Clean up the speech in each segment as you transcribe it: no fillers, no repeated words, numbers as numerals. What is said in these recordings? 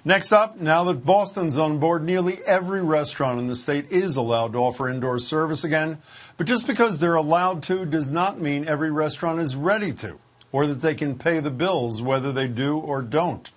Next up, now that Boston's on board, nearly every restaurant in the state is allowed to offer indoor service again. But just because they're allowed to does not mean every restaurant is ready to, or that they can pay the bills whether they do or don't.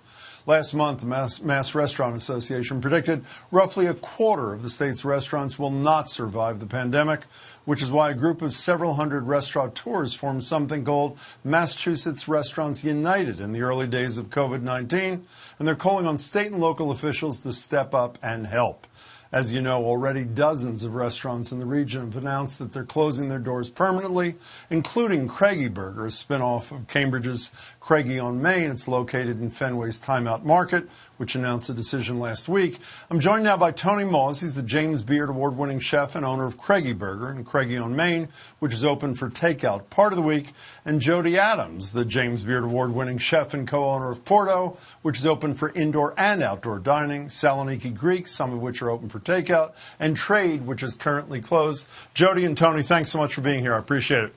Last month, the Mass Restaurant Association predicted roughly a quarter of the state's restaurants will not survive the pandemic, which is why a group of several hundred restaurateurs formed something called Massachusetts Restaurants United in the early days of COVID-19, and they're calling on state and local officials to step up and help. As you know, already dozens of restaurants in the region have announced that they're closing their doors permanently, including Craigie Burger, a spinoff of Cambridge's Craigie on Main. It's located in Fenway's Time Out Market, which announced a decision last week. I'm joined now by Tony Maws. He's the James Beard Award-winning chef and owner of Craigie Burger in Craigie on Main, which is open for takeout part of the week, and Jody Adams, the James Beard Award-winning chef and co-owner of Porto, which is open for indoor and outdoor dining, Saloniki Greek, some of which are open for takeout, and Trade, which is currently closed. Jody and Tony, thanks so much for being here. I appreciate it.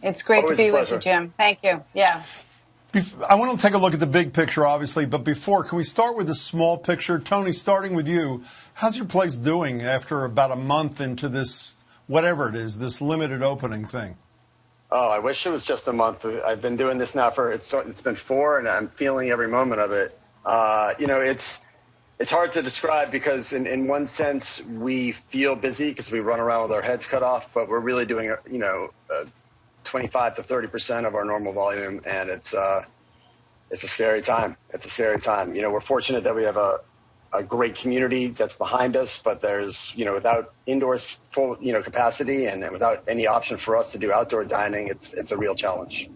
It's great to be with you, Jim. Thank you. Yeah. I want to take a look at the big picture, obviously, but before, can we start with the small picture? Tony, starting with you, how's your place doing after about a month into this, whatever it is, this limited opening thing? Oh, I wish it was just a month. I've been doing this now it's been 4, and I'm feeling every moment of it. It's hard to describe because in one sense we feel busy because we run around with our heads cut off, but we're really doing 25 to 30% of our normal volume, and it's a scary time. It's a scary time. We're fortunate that we have a great community that's behind us, but there's without indoor full capacity and without any option for us to do outdoor dining, it's a real challenge.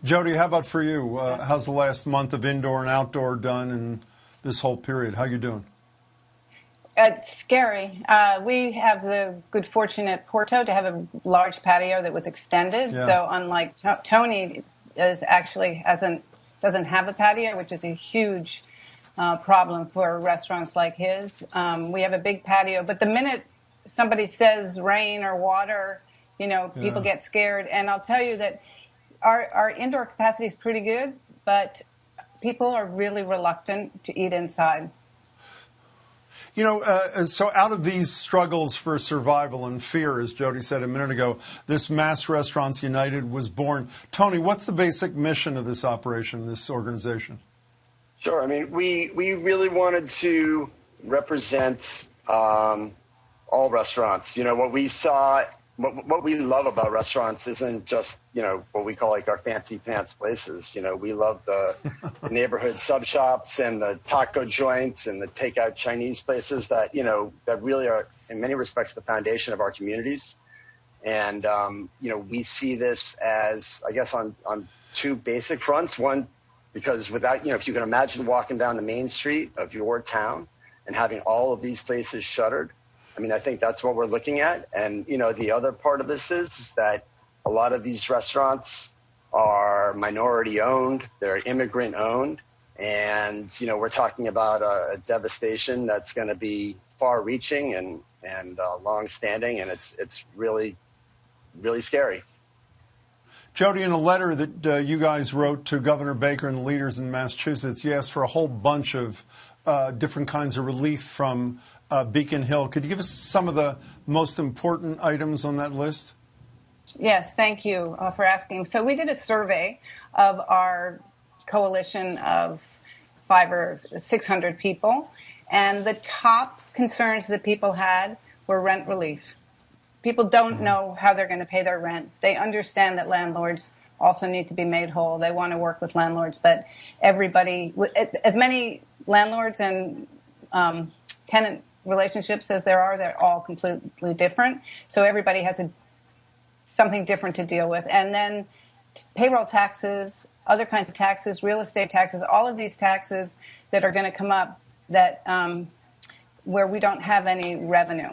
Jody, how about for you? How's the last month of indoor and outdoor done in this whole period? How you doing? It's scary. We have the good fortune at Porto to have a large patio that was extended. Yeah. So unlike Tony doesn't have a patio, which is a huge problem for restaurants like his. We have a big patio, but the minute somebody says rain or water, people get scared. And I'll tell you that our indoor capacity is pretty good, but people are really reluctant to eat inside. So out of these struggles for survival and fear, as Jody said a minute ago, this Mass Restaurants United was born. Tony, what's the basic mission of this operation, this organization? Sure. I mean, we really wanted to represent all restaurants. What we saw, what we love about restaurants isn't just, what we call like our fancy pants places. We love the neighborhood sub shops and the taco joints and the takeout Chinese places that, that really are in many respects the foundation of our communities. And, we see this as, I guess, on two basic fronts. One, because without, if you can imagine walking down the main street of your town and having all of these places shuttered, I think that's what we're looking at. And, the other part of this is that a lot of these restaurants are minority owned, they're immigrant owned. And, we're talking about a devastation that's going to be far reaching and long standing. And it's really, really scary. Jody, in a letter that you guys wrote to Governor Baker and the leaders in Massachusetts, you asked for a whole bunch of different kinds of relief from Beacon Hill. Could you give us some of the most important items on that list? Yes, thank you for asking. So we did a survey of our coalition of 500 or 600 people, and the top concerns that people had were rent relief. People don't know how they're going to pay their rent. They understand that landlords also need to be made whole. They want to work with landlords, but everybody, as many landlords and tenant relationships as there are, they're all completely different. So everybody has something different to deal with. And then payroll taxes, other kinds of taxes, real estate taxes, all of these taxes that are going to come up that where we don't have any revenue.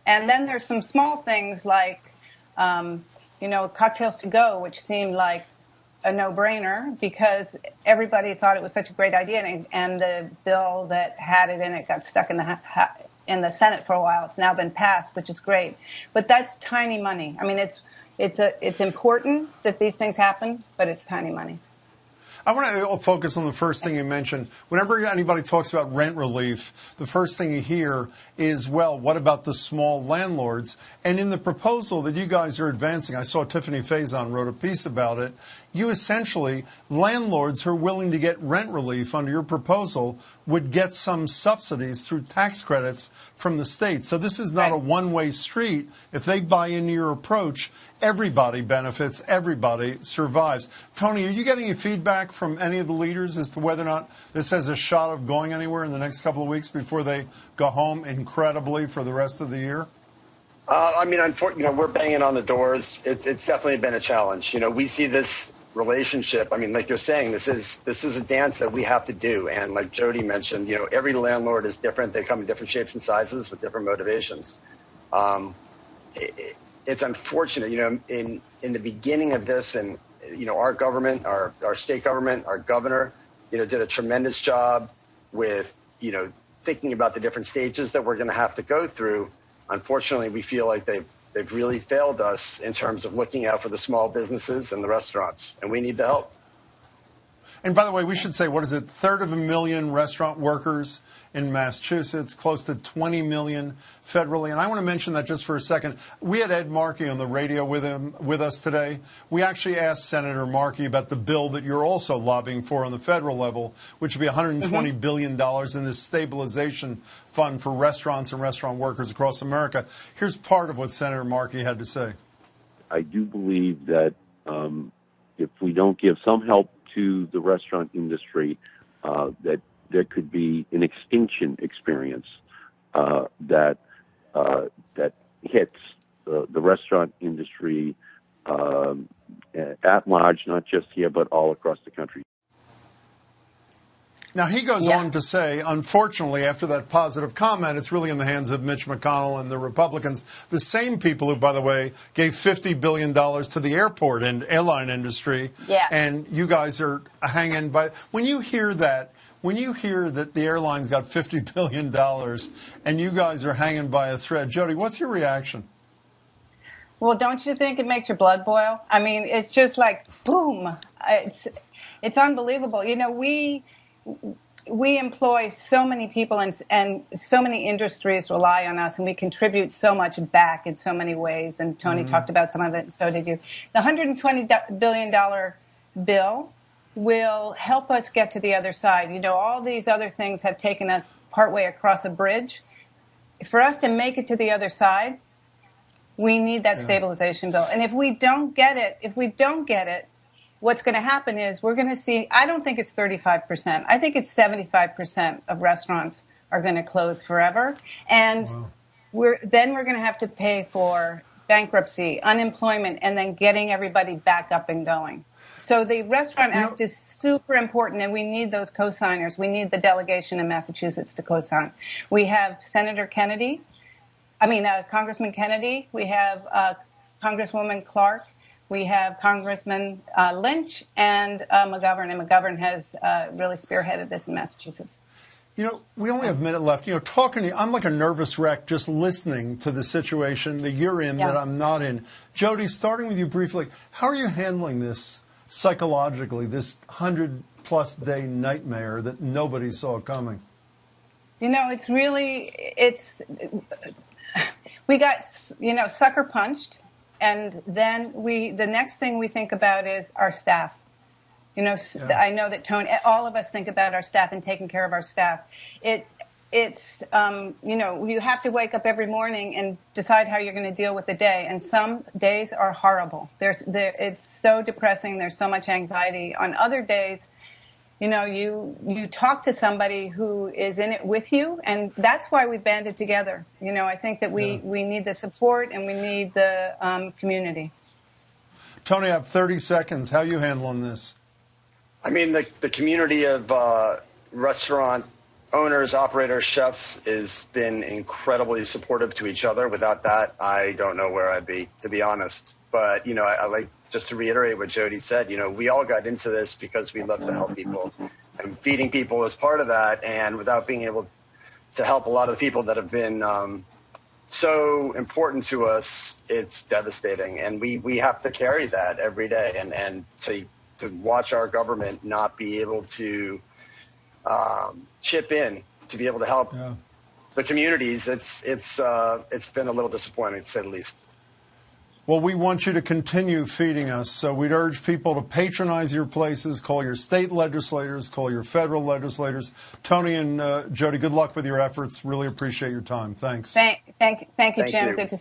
And then there's some small things like, cocktails to go, which seemed like a no-brainer because everybody thought it was such a great idea, and the bill that had it in it got stuck in the Senate for a while. It's now been passed, which is great, but that's tiny money. It's important that these things happen, but it's tiny money. I want to focus on the first thing you mentioned. Whenever anybody talks about rent relief, the first thing you hear is, well, what about the small landlords? And in the proposal that you guys are advancing, I saw Tiffany Faison wrote a piece about it. You essentially, landlords who are willing to get rent relief under your proposal would get some subsidies through tax credits from the state. So this is not a one-way street. If they buy into your approach, everybody benefits, everybody survives. Tony, are you getting any feedback from any of the leaders as to whether or not this has a shot of going anywhere in the next couple of weeks before they go home incredibly for the rest of the year? I mean, unfortunately, we're banging on the doors. It's definitely been a challenge. We see this relationship. I mean, like you're saying, this is a dance that we have to do. And like Jody mentioned, every landlord is different. They come in different shapes and sizes with different motivations. It's unfortunate, in the beginning of this, and our government, our state government, our governor, did a tremendous job with thinking about the different stages that we're going to have to go through. Unfortunately, we feel like they've really failed us in terms of looking out for the small businesses and the restaurants, and we need the help. And by the way, we should say, what is it, 1/3 restaurant workers in Massachusetts, close to 20 million federally. And I want to mention that just for a second. We had Ed Markey on the radio with us today. We actually asked Senator Markey about the bill that you're also lobbying for on the federal level, which would be $120 billion in this stabilization fund for restaurants and restaurant workers across America. Here's part of what Senator Markey had to say. I do believe that if we don't give some help to the restaurant industry, that there could be an extinction experience that hits the restaurant industry at large, not just here, but all across the country. Now, he goes on to say, unfortunately, after that positive comment, it's really in the hands of Mitch McConnell and the Republicans, the same people who, by the way, gave $50 billion to the airport and airline industry. Yeah. And you guys are hanging by. When you hear that the airlines got $50 billion and you guys are hanging by a thread, Jody, what's your reaction? Well, don't you think it makes your blood boil? I mean, it's just like, boom. It's unbelievable. We employ so many people and so many industries rely on us, and we contribute so much back in so many ways. And Tony talked about some of it, and so did you. The $120 billion bill will help us get to the other side. All these other things have taken us partway across a bridge. For us to make it to the other side, we need that stabilization bill. And if we don't get it, what's going to happen is we're going to see, I don't think it's 35%. I think it's 75% of restaurants are going to close forever. And we're going to have to pay for bankruptcy, unemployment, and then getting everybody back up and going. So the Restaurant Act is super important, and we need those co-signers. We need the delegation in Massachusetts to co-sign. We have Congressman Kennedy. We have Congresswoman Clark. We have Congressman Lynch and McGovern, and McGovern has really spearheaded this in Massachusetts. We only have a minute left. Talking to you, I'm like a nervous wreck just listening to the situation that you're in that I'm not in. Jody, starting with you briefly, how are you handling this psychologically, this 100-plus day nightmare that nobody saw coming? We got, sucker punched. And then the next thing we think about is our staff. I know that Tony, all of us think about our staff and taking care of our staff. It's you have to wake up every morning and decide how you're going to deal with the day. And some days are horrible. It's so depressing. There's so much anxiety. On other days, you talk to somebody who is in it with you, and that's why we banded together. I think that we need the support and we need the community. Tony, I have 30 seconds. How are you handling this? I mean, the community of restaurant owners, operators, chefs has been incredibly supportive to each other. Without that, I don't know where I'd be, to be honest. But, I like, just to reiterate what Jody said, we all got into this because we love to help people. And feeding people is part of that. And without being able to help a lot of the people that have been so important to us, it's devastating. And we have to carry that every day. And to to watch our government not be able to chip in to be able to help the communities. It's been a little disappointing, to say the least. Well, we want you to continue feeding us, so we'd urge people to patronize your places, call your state legislators, call your federal legislators. Tony and Jody, good luck with your efforts. Really appreciate your time. Thanks. Thank you, Jim. You. Good to